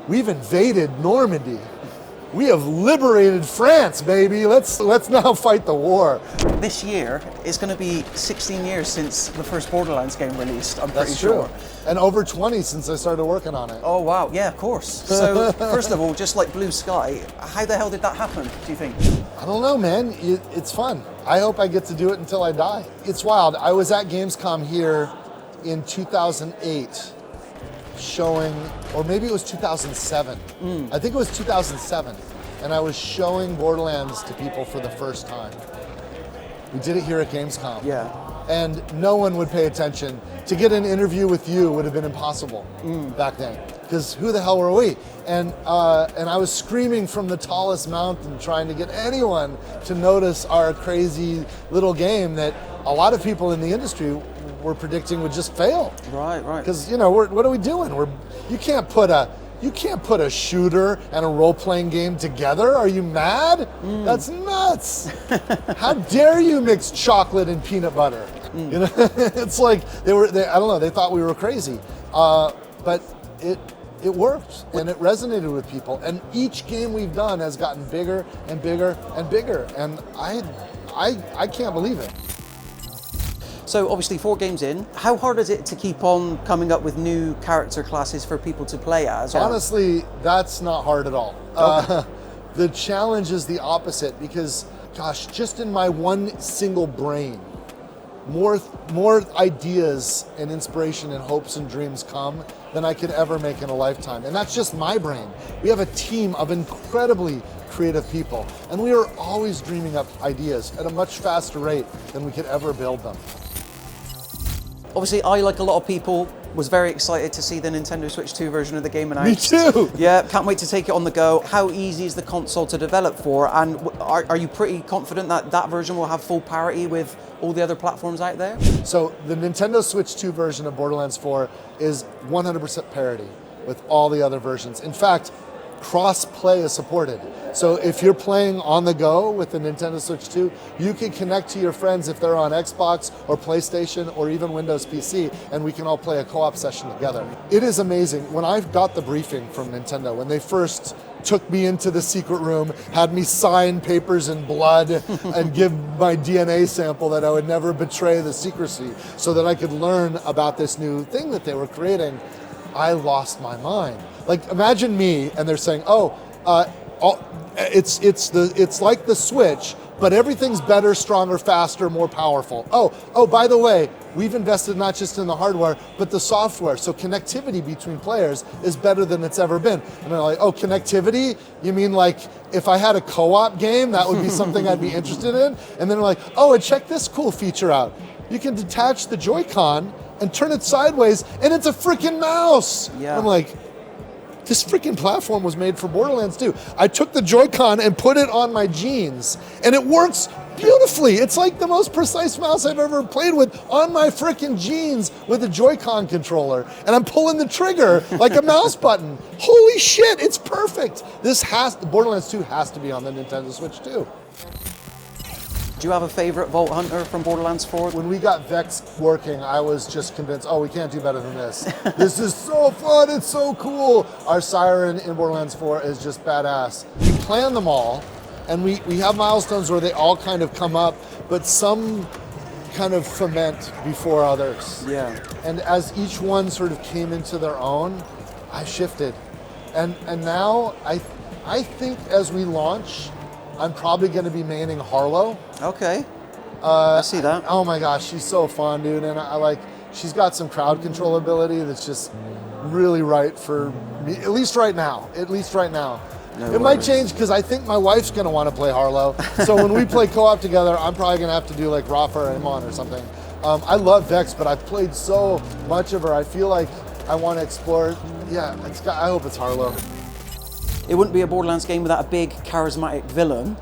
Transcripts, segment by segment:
we've invaded Normandy. We have liberated France, baby. Let's now fight the war. This year, it's going to be 16 years since the first Borderlands game released, I'm pretty That's sure. true. And over 20 since I started working on it. Oh, wow. Yeah, of course. So, first of all, just like Blue Sky, how the hell did that happen, do you think? I don't know, man. It's fun. I hope I get to do it until I die. It's wild. I was at Gamescom here in 2008 showing, or maybe it was 2007. I think it was 2007. And I was showing Borderlands to people for the first time. We did it here at Gamescom. Yeah. And no one would pay attention. To get an interview with you would have been impossible back then, because who the hell were we? And I was screaming from the tallest mountain trying to get anyone to notice our crazy little game that a lot of people in the industry were predicting would just fail. Right. Because what are we doing? You can't put a shooter and a role-playing game together. Are you mad? That's nuts. How dare you mix chocolate and peanut butter? You know, it's like I don't know, they thought we were crazy. But it worked and it resonated with people. And each game we've done has gotten bigger and bigger and bigger. And I can't believe it. So obviously 4 games in, how hard is it to keep on coming up with new character classes for people to play as? Honestly, that's not hard at all. Okay. The challenge is the opposite because, gosh, just in my one single brain, more ideas and inspiration and hopes and dreams come than I could ever make in a lifetime. And that's just my brain. We have a team of incredibly creative people, and we are always dreaming up ideas at a much faster rate than we could ever build them. Obviously, I, like a lot of people, was very excited to see the Nintendo Switch 2 version of the game announced. Me too! Yeah, can't wait to take it on the go. How easy is the console to develop for? And are you pretty confident that that version will have full parity with all the other platforms out there? So the Nintendo Switch 2 version of Borderlands 4 is 100% parity with all the other versions. In fact, cross-play is supported. So if you're playing on the go with the Nintendo Switch 2, you can connect to your friends if they're on Xbox or PlayStation or even Windows PC, and we can all play a co-op session together. It is amazing. When I got the briefing from Nintendo, when they first took me into the secret room, had me sign papers in blood and give my DNA sample that I would never betray the secrecy so that I could learn about this new thing that they were creating, I lost my mind. Like, imagine me and they're saying, it's like the Switch, but everything's better, stronger, faster, more powerful. Oh, by the way, we've invested not just in the hardware, but the software. So connectivity between players is better than it's ever been. And they're like, oh, connectivity? You mean like if I had a co-op game, that would be something I'd be interested in? And then they're like, oh, and check this cool feature out. You can detach the Joy-Con and turn it sideways, and it's a freaking mouse. Yeah. I'm like, this freaking platform was made for Borderlands 2. I took the Joy-Con and put it on my jeans, and it works beautifully. It's like the most precise mouse I've ever played with on my freaking jeans with a Joy-Con controller, and I'm pulling the trigger like a mouse button. Holy shit, it's perfect. Borderlands 2 has to be on the Nintendo Switch 2. Do you have a favorite Vault Hunter from Borderlands 4? When we got Vex working, I was just convinced, we can't do better than this. This is so fun, it's so cool. Our Siren in Borderlands 4 is just badass. We plan them all, and we have milestones where they all kind of come up, but some kind of ferment before others. Yeah. And as each one sort of came into their own, I shifted. And now I think as we launch, I'm probably going to be maining Harlow. Okay. I see that. Oh my gosh, she's so fun, dude. And she's got some crowd control ability that's just really right for me, at least right now. It might change because I think my wife's going to want to play Harlow. So when we play co-op together, I'm probably going to have to do like Rafa or Amon or something. I love Vex, but I've played so much of her. I feel like I want to explore. Yeah, I hope it's Harlow. It wouldn't be a Borderlands game without a big, charismatic villain.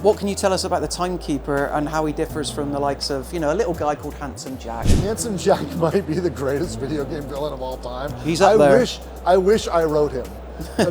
What can you tell us about the Timekeeper and how he differs from the likes of, a little guy called Handsome Jack? Handsome Jack might be the greatest video game villain of all time. He's up there. I wish I wrote him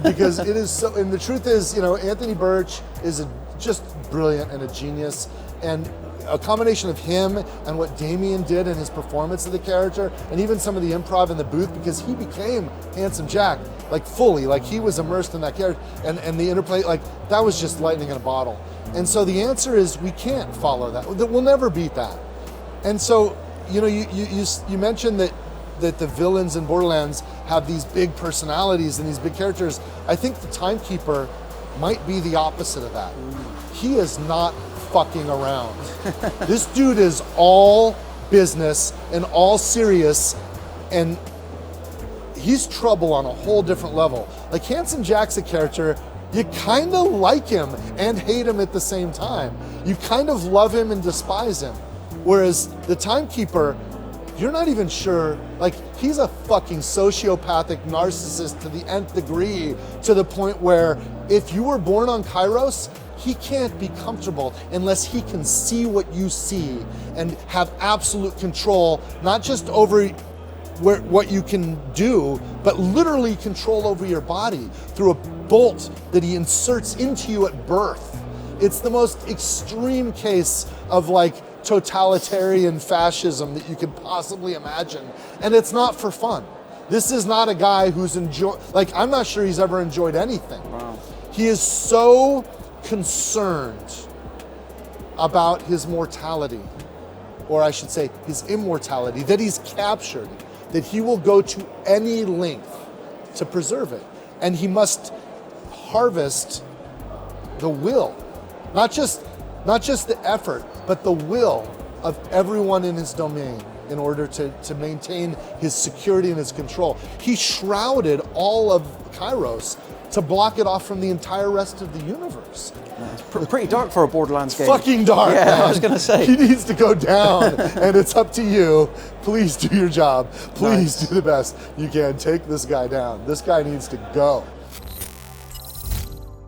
because it is so. And the truth is, Anthony Birch is just brilliant and a genius, and a combination of him and what Damien did in his performance of the character, and even some of the improv in the booth, because he became Handsome Jack. like fully, like he was immersed in that character, and the interplay, like that was just lightning in a bottle. And so the answer is we can't follow that. We'll never beat that. And so, you know, you mentioned that the villains in Borderlands have these big personalities and these big characters. I think the Timekeeper might be the opposite of that. He is not fucking around. This dude is all business and all serious, and he's trouble on a whole different level. Like Handsome Jack's a character, you kind of like him and hate him at the same time. You kind of love him and despise him. Whereas the Timekeeper, you're not even sure, like he's a fucking sociopathic narcissist to the nth degree, to the point where if you were born on Kairos, he can't be comfortable unless he can see what you see and have absolute control, not just over what you can do, but literally control over your body through a bolt that he inserts into you at birth. It's the most extreme case of like totalitarian fascism that you could possibly imagine. And it's not for fun. This is not a guy who's I'm not sure he's ever enjoyed anything. Wow. He is so concerned about his mortality, or I should say his immortality, that he's captured, that he will go to any length to preserve it. And he must harvest the will, not just the effort, but the will of everyone in his domain in order to maintain his security and his control. He shrouded all of Kairos to block it off from the entire rest of the universe. It's pretty dark for a Borderlands game. Fucking dark, yeah, man. I was gonna say. He needs to go down, and it's up to you. Please do your job. Please do the best you can. Take this guy down. This guy needs to go.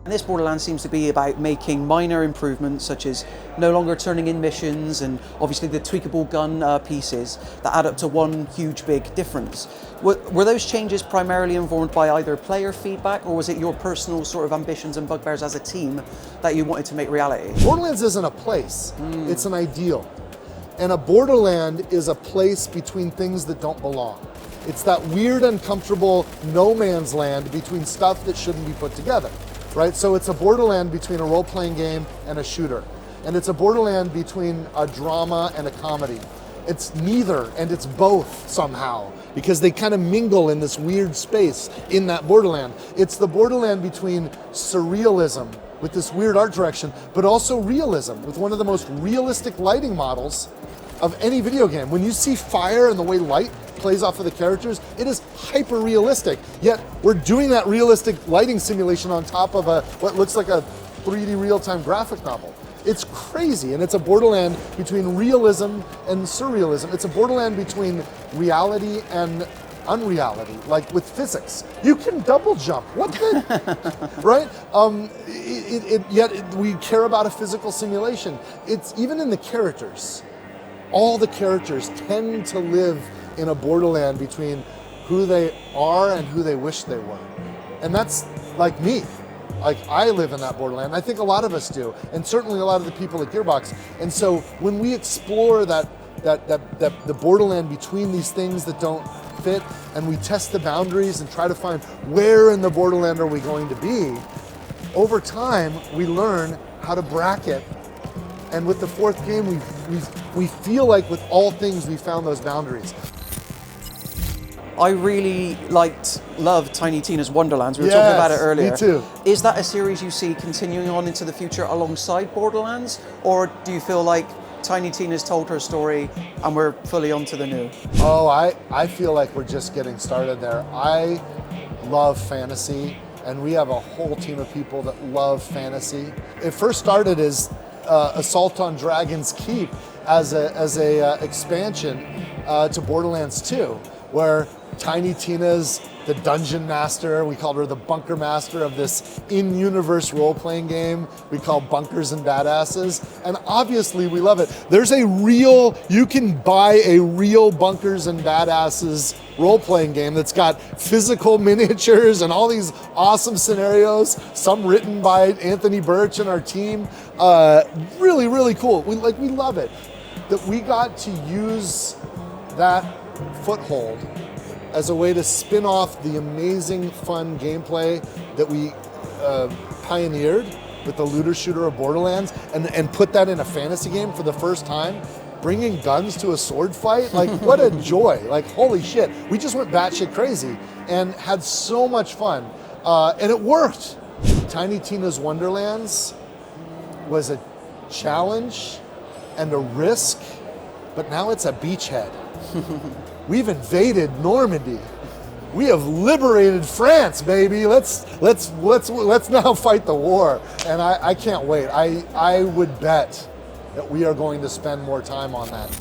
And this Borderlands seems to be about making minor improvements, such as no longer turning in missions, and obviously the tweakable gun pieces that add up to one huge big difference. Were those changes primarily informed by either player feedback, or was it your personal sort of ambitions and bugbears as a team that you wanted to make reality? Borderlands isn't a place, it's an ideal. And a Borderland is a place between things that don't belong. It's that weird, uncomfortable no man's land between stuff that shouldn't be put together. Right? So it's a Borderland between a role-playing game and a shooter. And it's a Borderland between a drama and a comedy. It's neither, and it's both somehow, because they kind of mingle in this weird space in that Borderland. It's the Borderland between surrealism with this weird art direction, but also realism with one of the most realistic lighting models of any video game. When you see fire and the way light plays off of the characters, it is hyper realistic. Yet we're doing that realistic lighting simulation on top of what looks like a 3D real-time graphic novel. It's crazy, and it's a Borderland between realism and surrealism. It's a Borderland between reality and unreality, like with physics. You can double jump. What the? Right? Yet we care about a physical simulation. It's even in the characters. All the characters tend to live in a Borderland between who they are and who they wish they were. And that's like me. Like I live in that Borderland. I think a lot of us do, and certainly a lot of the people at Gearbox. And so when we explore the Borderland between these things that don't fit, and we test the boundaries and try to find where in the Borderland are we going to be, over time we learn how to bracket. And with the fourth game, we feel like with all things we found those boundaries. I really loved Tiny Tina's Wonderlands. We were talking about it earlier. Me too. Is that a series you see continuing on into the future alongside Borderlands? Or do you feel like Tiny Tina's told her story and we're fully on to the new? Oh, I feel like we're just getting started there. I love fantasy, and we have a whole team of people that love fantasy. It first started as Assault on Dragon's Keep as a expansion to Borderlands 2, where Tiny Tina's the dungeon master. We called her the bunker master of this in-universe role-playing game we call Bunkers and Badasses. And obviously we love it. You can buy a real Bunkers and Badasses role-playing game that's got physical miniatures and all these awesome scenarios, some written by Anthony Birch and our team. Really, really cool. We love it. That we got to use that foothold as a way to spin off the amazing, fun gameplay that we pioneered with the looter shooter of Borderlands, and put that in a fantasy game for the first time, bringing guns to a sword fight, like what a joy. Like, holy shit, we just went batshit crazy and had so much fun, and it worked. Tiny Tina's Wonderlands was a challenge and a risk, but now it's a beachhead. We've invaded Normandy. We have liberated France, baby. Let's now fight the war. And I can't wait. I would bet that we are going to spend more time on that.